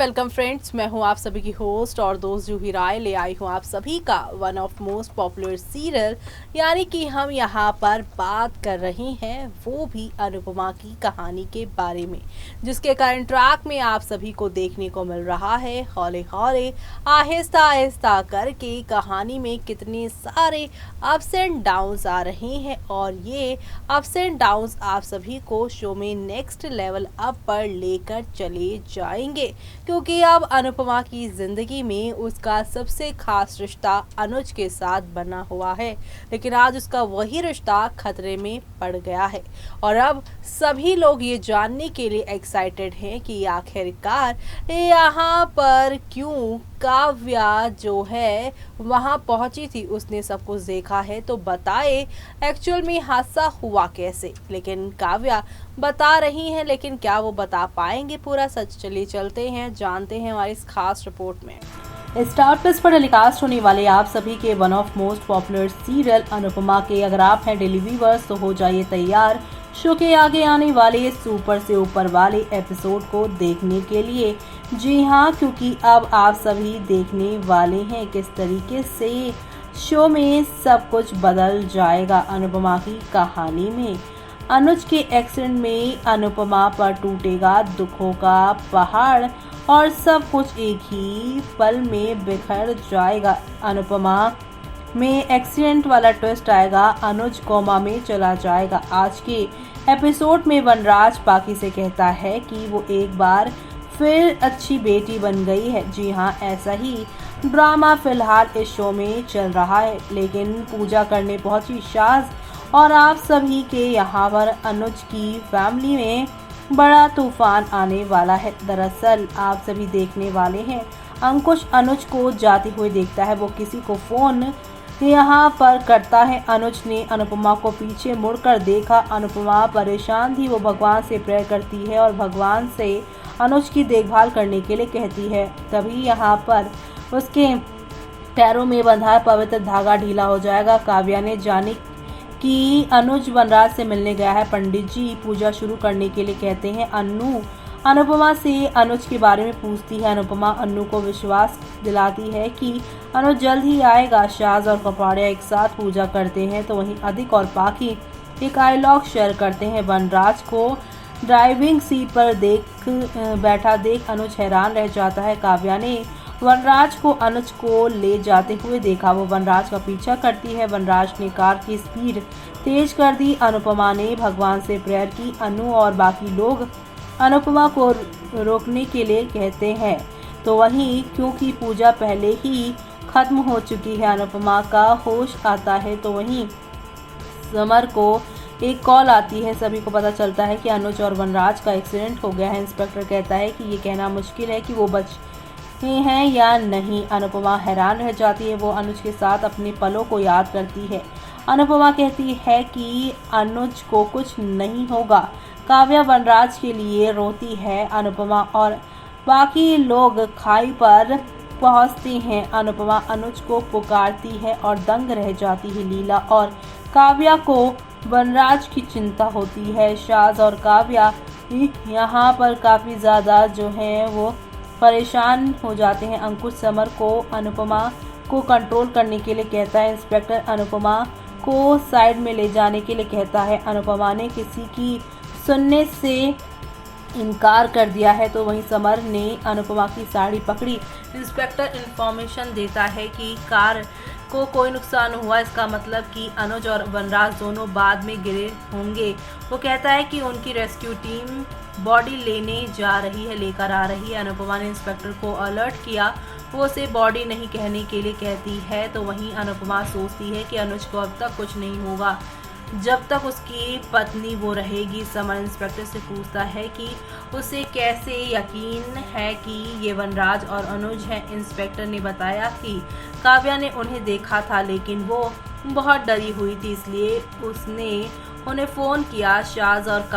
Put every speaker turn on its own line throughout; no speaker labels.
Welcome friends, मैं हूं आप सभी की होस्ट और दोस्त जूही राय। ले आई हूं आप सभी का one of most popular serial, यानी कि हम यहां पर बात कर रहे हैं वो भी अनुपमा की कहानी के बारे में, जिसके करंट ट्रैक में आप सभी को देखने को मिल रहा है हौले हौले आहिस्ता आहिस्ता करके कहानी में कितने सारे अप्स एंड डाउन्स आ रहे हैं और ये अप्स एंड डाउन्स आप सभी को शो में नेक्स्ट लेवल अप पर लेकर चले जाएंगे, क्योंकि अब अनुपमा की जिंदगी में उसका सबसे खास रिश्ता अनुज के साथ बना हुआ है। लेकिन आज उसका वही रिश्ता खतरे में पड़ गया है और अब सभी लोग ये जानने के लिए एक्साइटेड हैं कि आखिरकार यहाँ पर क्यों काव्या जो है वहाँ पहुंची थी। उसने सब कुछ देखा है तो बताए एक्चुअल में हादसा हुआ कैसे। लेकिन काव्या बता रही हैं, लेकिन क्या वो बता पाएंगे पूरा सच? चलिए चलते हैं, जानते हैं हमारी इस खास रिपोर्ट में। स्टार प्लस पर टेलीकास्ट होने वाले आप सभी के one of most popular serial Anupama के अगर आप हैं डेली व्यूअर्स तो हो जाइए तैयार शो के आगे आने वाले सुपर से ऊपर वाले एपिसोड को देखने के लिए। जी हाँ, क्योंकि अब आप सभी देखने वाले हैं किस तरीके से शो में सब कुछ बदल जाएगा। अनुपमा की कहानी में अनुज के एक्सीडेंट में अनुपमा पर टूटेगा दुखों का पहाड़ और सब कुछ एक ही पल में बिखर जाएगा। अनुपमा में एक्सीडेंट वाला ट्विस्ट आएगा, अनुज कोमा में चला जाएगा। आज के एपिसोड में वनराज पाकी से कहता है कि वो एक बार फिर अच्छी बेटी बन गई है। जी हाँ, ऐसा ही ड्रामा फिलहाल इस शो में चल रहा है। लेकिन पूजा करने पहुंची शाज और आप सभी के यहाँ पर अनुज की फैमिली में बड़ा तूफान आने वाला है। दरअसल आप सभी देखने वाले हैं अंकुश अनुज को जाते हुए देखता है। वो किसी को फोन यहाँ पर करता है। अनुज ने अनुपमा को पीछे मुड़कर देखा। अनुपमा परेशान थी। वो भगवान से प्रेयर करती है और भगवान से अनुज की देखभाल करने के लिए कहती है। तभी यहाँ पर उसके पैरों में बंधा पवित्र धागा ढीला हो जाएगा। काव्या ने जाने कि अनुज वनराज से मिलने गया है। पंडित जी पूजा शुरू करने के लिए कहते हैं। अन्नू अनुपमा से अनुज के बारे में पूछती है। अनुपमा अन्नू को विश्वास दिलाती है कि अनुज जल्द ही आएगा। शाज और कपाड़िया एक साथ पूजा करते हैं तो वहीं अधिक और पाकी एक डायलॉग शेयर करते हैं। वनराज को ड्राइविंग सीट पर बैठा देख अनुज हैरान रह जाता है। काव्या ने वनराज को अनुज को ले जाते हुए देखा। वो वनराज का पीछा करती है। वनराज ने कार की स्पीड तेज कर दी। अनुपमा ने भगवान से प्रेयर की। अनु और बाकी लोग अनुपमा को रोकने के लिए कहते हैं तो वहीं क्योंकि पूजा पहले ही खत्म हो चुकी है अनुपमा का होश आता है तो वहीं समर को एक कॉल आती है। सभी को पता चलता है कि अनुज और वनराज का एक्सीडेंट हो गया है। इंस्पेक्टर कहता है कि ये कहना मुश्किल है कि वो बचे हैं या नहीं। अनुपमा हैरान रह जाती है। वो अनुज के साथ अपने पलों को याद करती है। अनुपमा कहती है कि अनुज को कुछ नहीं होगा। काव्या वनराज के लिए रोती है। अनुपमा और बाकी लोग खाई पर पहुंचते हैं। अनुपमा अनुज को पुकारती है और दंग रह जाती है। लीला और काव्या को वनराज की चिंता होती है। शाज और काव्या यहाँ पर काफ़ी ज़्यादा जो है वो परेशान हो जाते हैं। अंकुश समर को अनुपमा को कंट्रोल करने के लिए कहता है। इंस्पेक्टर अनुपमा को साइड में ले जाने के लिए कहता है। अनुपमा ने किसी की सुनने से इनकार कर दिया है तो वहीं समर ने अनुपमा की साड़ी पकड़ी। इंस्पेक्टर इंफॉर्मेशन देता है कि कार को कोई नुकसान हुआ, इसका मतलब कि अनुज और वनराज दोनों बाद में गिरे होंगे। वो कहता है कि उनकी रेस्क्यू टीम बॉडी लेकर आ रही है। अनुपमा ने इंस्पेक्टर को अलर्ट किया। वो उसे बॉडी नहीं कहने के लिए कहती है तो वहीं अनुपमा सोचती है कि अनुज को अब तक कुछ नहीं होगा जब तक उसकी पत्नी वो रहेगी। समर इंस्पेक्टर से पूछता है कि उसे कैसे यकीन है कि ये वनराज और अनुज हैं। इंस्पेक्टर ने बताया कि काव्या ने उन्हें देखा था लेकिन वो बहुत डरी हुई थी, इसलिए उसने उन्हें फ़ोन किया। शाज और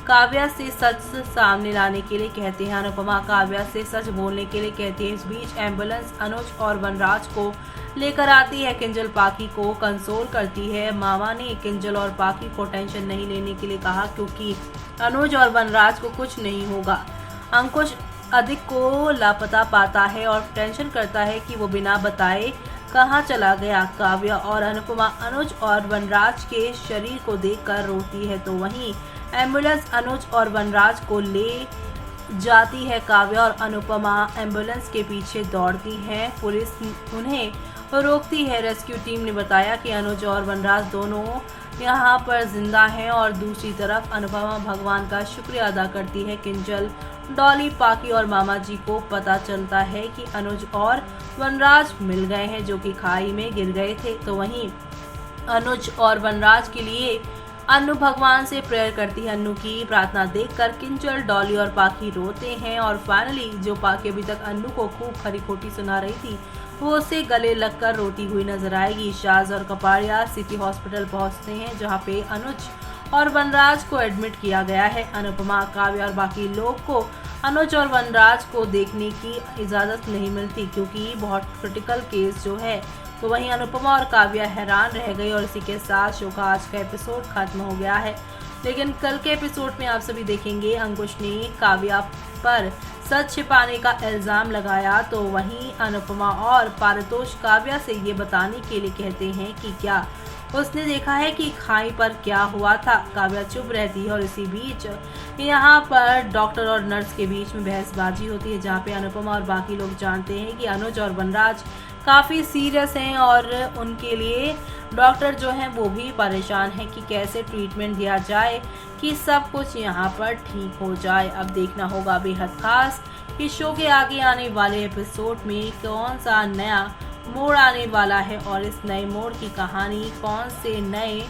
काव्या से सच सामने लाने के लिए कहते हैं। अनुपमा काव्या से सच बोलने के लिए कहती है। इस बीच एम्बुलेंस अनुज और वनराज को लेकर आती है। किंजल पाकी को कंसोल करती है। मामा ने किंजल और पाकी को टेंशन नहीं लेने के लिए कहा क्योंकि अनुज और वनराज को कुछ नहीं होगा। अंकुश अधिक को लापता पाता है और टेंशन करता है कि वो बिना बताए कहाँ चला गया। काव्या और अनुपमा अनुज और वनराज के शरीर को देखकर रोती है, तो वहीं एम्बुलेंस अनुज और वनराज को ले जाती है। काव्या और अनुपमा एम्बुलेंस के पीछे दौड़ती हैं। पुलिस उन्हें रोकती है। रेस्क्यू टीम ने बताया कि अनुज और वनराज दोनों यहाँ पर जिंदा हैं और दूसरी तरफ अनुपमा भगवान का शुक्रिया अदा करती है। किंजल, डॉली, पाकी और मामा जी को पता चलता है कि अनुज और वनराज मिल गए हैं, जो कि खाई में गिर गए थे। तो वहीं अनुज और वनराज के लिए अन्नू भगवान से प्रेयर करती है। अन्नू की प्रार्थना देखकर किंजल, डॉली और पाकी रोते हैं और फाइनली जो पाकी अभी तक अन्नू को खूब खरी खोटी सुना रही थी, वो उसे गले लगकर रोती हुई नजर आएगी। शाज और कपाड़िया सिटी हॉस्पिटल पहुंचते हैं, जहां पे अनुज और वनराज को एडमिट किया गया है। अनुपमा, काव्या और बाकी लोग को अनुज और वनराज को देखने की इजाजत नहीं मिलती, क्योंकि बहुत क्रिटिकल केस जो है। तो वहीं अनुपमा और काव्या हैरान रह गई और इसी के साथ शो का आज का एपिसोड खत्म हो गया है। लेकिन कल के एपिसोड में आप सभी देखेंगे अंकुश ने काव्या पर सच छिपाने का इल्जाम लगाया, तो वहीं अनुपमा और पारितोष काव्या से ये बताने के लिए कहते हैं कि क्या उसने देखा है कि खाई पर क्या हुआ था। काव्या चुप रहती है और इसी बीच यहाँ पर डॉक्टर और नर्स के बीच में बहसबाजी होती है, जहाँ पे अनुपमा और बाकी लोग जानते हैं कि अनुज और वनराज काफ़ी सीरियस हैं और उनके लिए डॉक्टर जो हैं वो भी परेशान हैं कि कैसे ट्रीटमेंट दिया जाए कि सब कुछ यहाँ पर ठीक हो जाए। अब देखना होगा बेहद खास कि शो के आगे आने वाले एपिसोड में कौन सा नया मोड़ आने वाला है और इस नए मोड़ की कहानी कौन से नए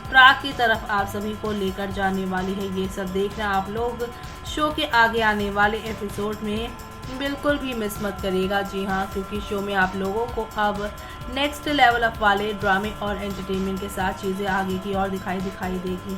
ट्रैक की तरफ आप सभी को लेकर जाने वाली है। ये सब देखना आप लोग शो के आगे आने वाले एपिसोड में बिल्कुल भी मिस मत करिएगा। जी हाँ, क्योंकि शो में आप लोगों को अब नेक्स्ट लेवल अप वाले ड्रामे और एंटरटेनमेंट के साथ चीज़ें आगे की ओर दिखाई देगी।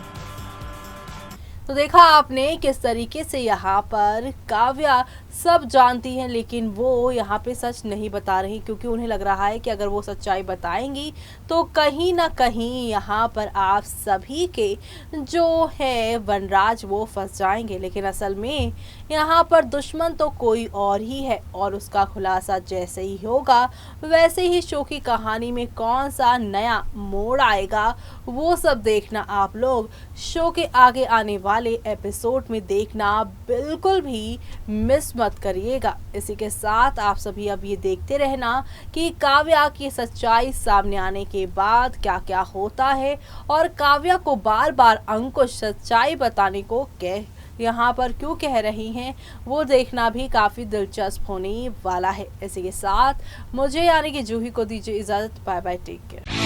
तो देखा आपने किस तरीके से यहाँ पर काव्या सब जानती हैं, लेकिन वो यहाँ पे सच नहीं बता रही, क्योंकि उन्हें लग रहा है कि अगर वो सच्चाई बताएंगी तो कहीं ना कहीं यहाँ पर आप सभी के जो है वनराज वो फंस जाएंगे। लेकिन असल में यहाँ पर दुश्मन तो कोई और ही है और उसका खुलासा जैसे ही होगा वैसे ही शो की कहानी में कौन सा नया मोड़ आएगा वो सब देखना आप लोग शो के आगे आने वाले एपिसोड में देखना बिल्कुल भी मिस मत करिएगा। इसी के साथ आप सभी अब ये देखते रहना कि काव्या की सच्चाई सामने आने के बाद क्या क्या होता है और काव्या को बार बार अंकुश सच्चाई बताने को यहाँ पर क्यों कह रही हैं, वो देखना भी काफ़ी दिलचस्प होने वाला है। इसी के साथ मुझे यानी कि जूही को दीजिए इजाज़त। Bye bye, take care.